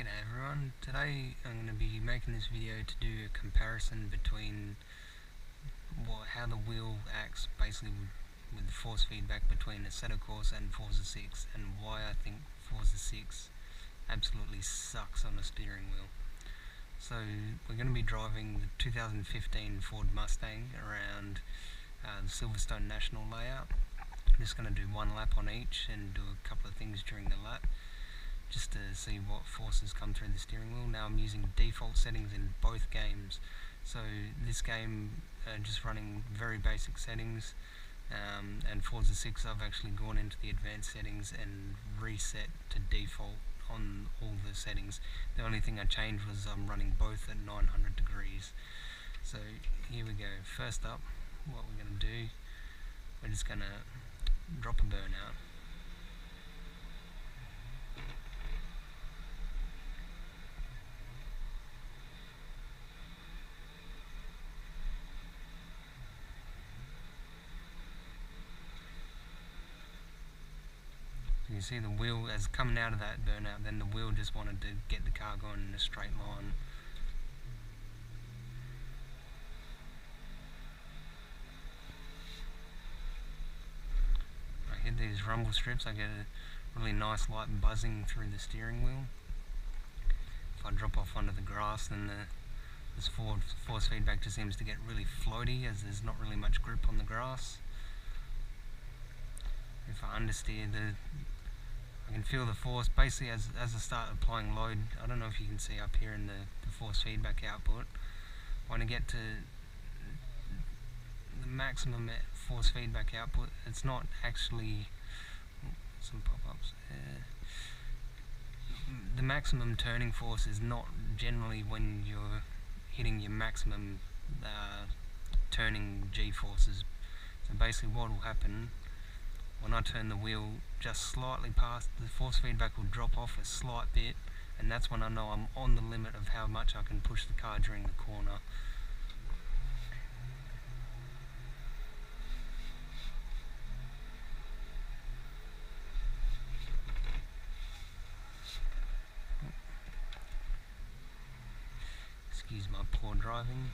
G'day everyone, today I'm going to be making this video to do a comparison between how the wheel acts basically with force feedback between Assetto Corsa and Forza 6 and why I think Forza 6 absolutely sucks on a steering wheel. So we're going to be driving the 2015 Ford Mustang around the Silverstone National layout. I'm just going to do one lap on each and do a couple of things during the lap, just to see what forces come through the steering wheel. Now I'm using default settings in both games, so this game just running very basic settings, and Forza 6 I've actually gone into the advanced settings and reset to default on all the settings. The only thing I changed was I'm running both at 900 degrees. So here we go. First up, what we're going to do, we're just going to drop a burnout. You see the wheel as coming out of that burnout, then the wheel just wanted to get the car going in a straight line. I hit these rumble strips, I get a really nice light buzzing through the steering wheel. If I drop off onto the grass, then this force feedback just seems to get really floaty as there's not really much grip on the grass. If I understeer, I can feel the force basically as I start applying load. I don't know if you can see up here in the force feedback output. When I get to the maximum force feedback output, it's not actually some pop-ups. The maximum turning force is not generally when you're hitting your maximum turning G-forces. So basically what will happen, when I turn the wheel just slightly past, the force feedback will drop off a slight bit, and that's when I know I'm on the limit of how much I can push the car during the corner. Excuse my poor driving.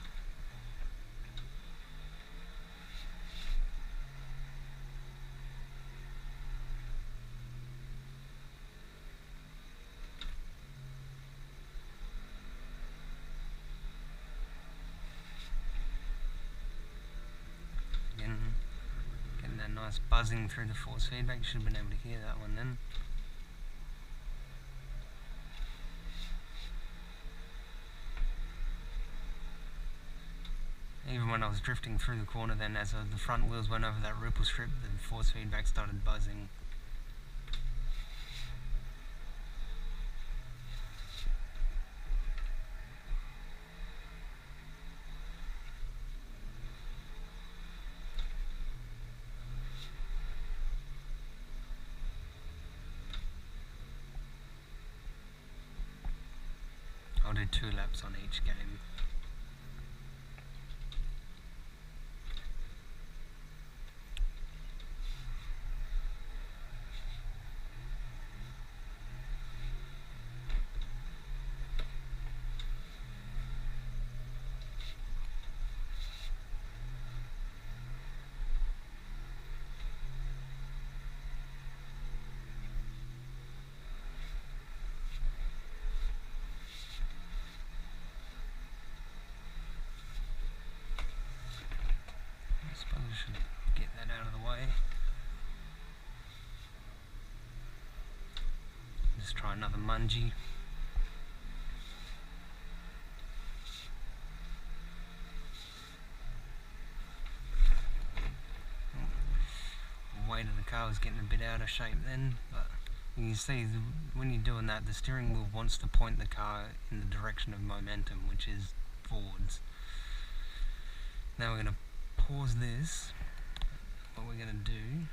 Getting that nice buzzing through the force feedback. You should have been able to hear that one then. Even when I was drifting through the corner then, as the front wheels went over that ripple strip, the force feedback started buzzing. I'll do 2 laps on each game. I should get that out of the way. Just try another mungie. The weight of the car was getting a bit out of shape then, but you can see when you're doing that, the steering wheel wants to point the car in the direction of momentum, which is forwards. Now we're going to pause this. What we're going to do,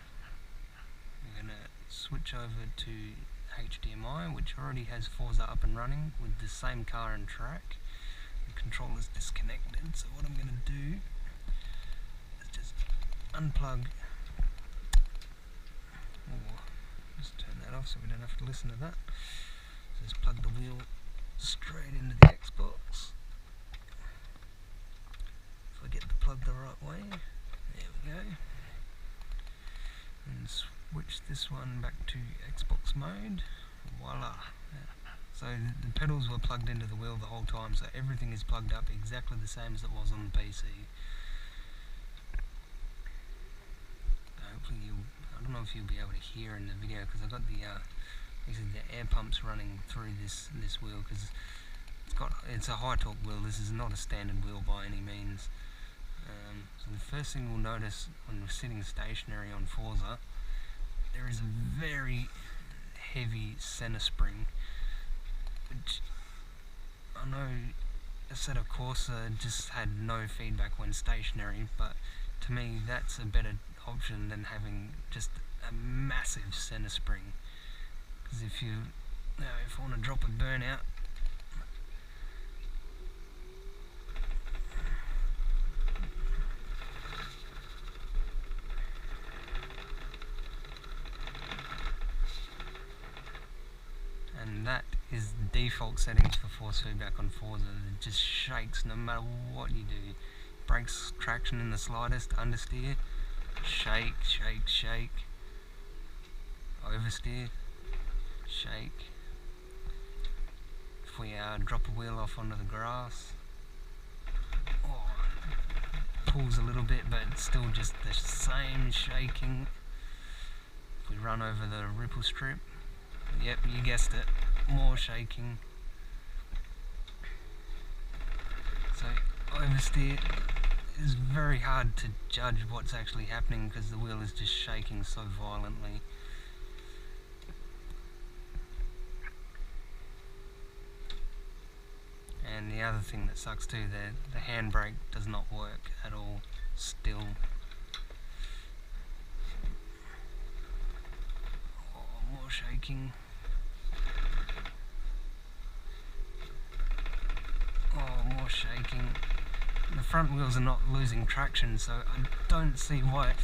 we're going to switch over to HDMI, which already has Forza up and running with the same car and track. The controller's disconnected, so what I'm going to do is just unplug, or just turn that off so we don't have to listen to that. So just plug the wheel straight into the Xbox. If I get the plug the right way, there we go. And switch this one back to Xbox mode. Voila. So the pedals were plugged into the wheel the whole time, so everything is plugged up exactly the same as it was on the PC. Hopefully I don't know if you'll be able to hear in the video, because I've got the air pumps running through this wheel, because it's a high torque wheel. This is not a standard wheel by any means. So the first thing we'll notice when we're sitting stationary on Forza, there is a very heavy center spring, which I know Assetto Corsa just had no feedback when stationary, but to me that's a better option than having just a massive center spring. Because if I want to drop a burnout, and that is the default settings for force feedback on Forza. It just shakes no matter what you do. Brakes traction in the slightest, understeer, shake, shake, shake, oversteer, shake. If we drop a wheel off onto the grass, pulls a little bit, but it's still just the same shaking. If we run over the ripple strip, yep, you guessed it, more shaking. So oversteer is very hard to judge what's actually happening because the wheel is just shaking so violently. And the other thing that sucks too, the handbrake does not work at all still. More shaking. More shaking. The front wheels are not losing traction, so I don't see why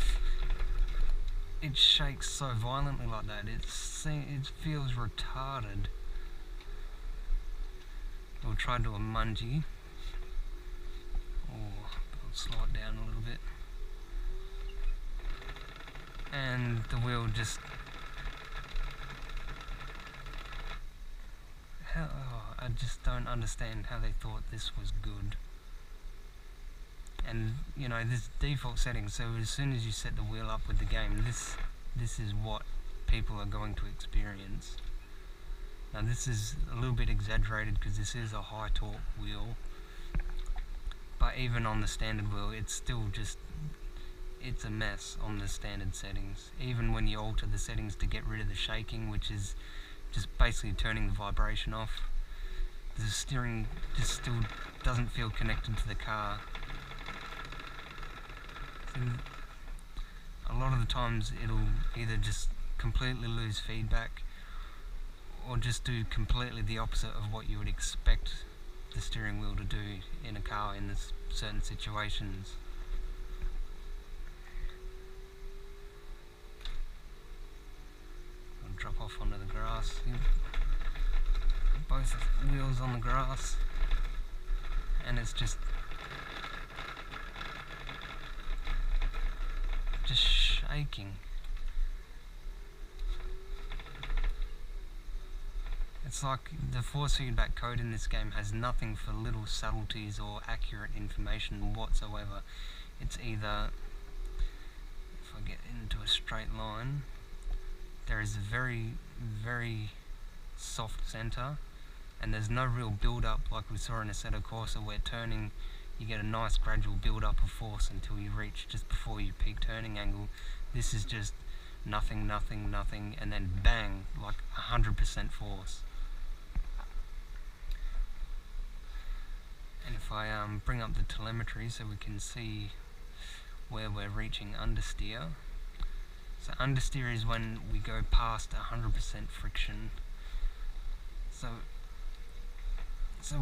it shakes so violently like that. It feels retarded. We'll try to do a mungie. I'll slow it down a little bit. And the wheel just... I just don't understand how they thought this was good. And you know, this default setting, so as soon as you set the wheel up with the game, this is what people are going to experience. Now this is a little bit exaggerated because this is a high torque wheel, but even on the standard wheel it's still just, it's a mess on the standard settings. Even when you alter the settings to get rid of the shaking, which is just basically turning the vibration off, the steering just still doesn't feel connected to the car. A lot of the times it'll either just completely lose feedback or just do completely the opposite of what you would expect the steering wheel to do in a car in certain situations. I'll drop off onto the grass. Both wheels on the grass, and it's just shaking. It's like the force feedback code in this game has nothing for little subtleties or accurate information whatsoever. It's either, if I get into a straight line, there is a very, very soft center, and there's no real build-up like we saw in Assetto Corsa, where turning, you get a nice gradual build-up of force until you reach just before your peak turning angle. This is just nothing, nothing, nothing, and then bang, like 100% force. And if I bring up the telemetry so we can see where we're reaching understeer. So understeer is when we go past 100% friction. So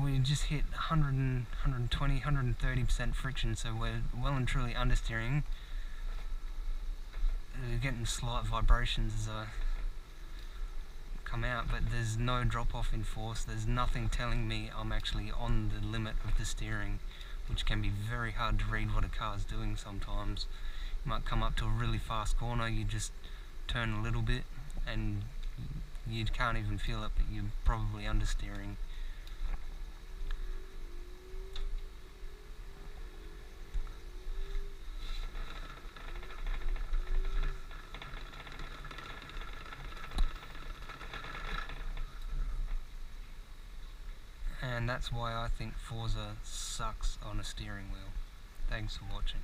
we just hit 100, 120, 130% friction, so we're well and truly understeering. We're getting slight vibrations as I come out, but there's no drop off in force. There's nothing telling me I'm actually on the limit of the steering, which can be very hard to read what a car's doing sometimes. You might come up to a really fast corner, you just turn a little bit and you can't even feel it, but you're probably understeering. And that's why I think Forza sucks on a steering wheel. Thanks for watching.